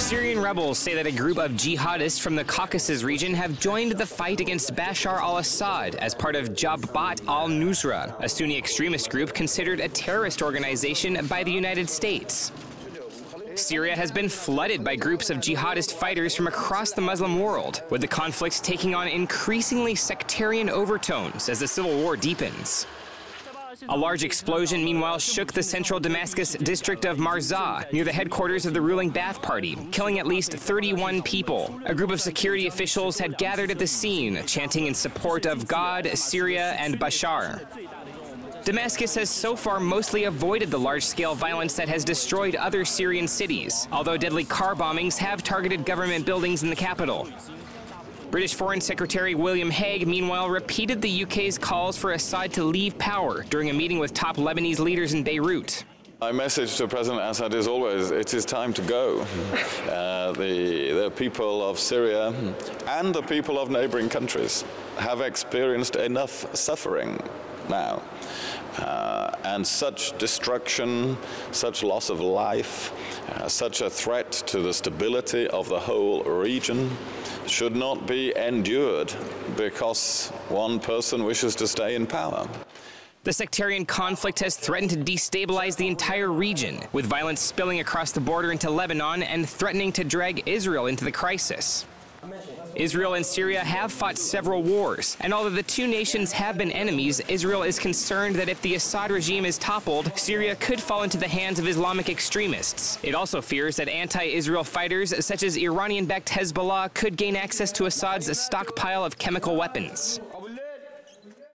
Syrian rebels say that a group of jihadists from the Caucasus region have joined the fight against Bashar al-Assad as part of Jabhat al-Nusra, a Sunni extremist group considered a terrorist organization by the United States. Syria has been flooded by groups of jihadist fighters from across the Muslim world, with the conflict taking on increasingly sectarian overtones as the civil war deepens. A large explosion, meanwhile, shook the central Damascus district of Marza, near the headquarters of the ruling Ba'ath Party, killing at least 31 people. A group of security officials had gathered at the scene, chanting in support of God, Syria, and Bashar. Damascus has so far mostly avoided the large-scale violence that has destroyed other Syrian cities, although deadly car bombings have targeted government buildings in the capital. British Foreign Secretary William Hague, meanwhile, repeated the UK's calls for Assad to leave power during a meeting with top Lebanese leaders in Beirut. My message to President Assad is always, it is time to go. The people of Syria and the people of neighboring countries have experienced enough suffering now. And such destruction, such loss of life, such a threat to the stability of the whole region should not be endured because one person wishes to stay in power. The sectarian conflict has threatened to destabilize the entire region, with violence spilling across the border into Lebanon and threatening to drag Israel into the crisis. Israel and Syria have fought several wars, and although the two nations have been enemies, Israel is concerned that if the Assad regime is toppled, Syria could fall into the hands of Islamic extremists. It also fears that anti-Israel fighters such as Iranian-backed Hezbollah could gain access to Assad's stockpile of chemical weapons.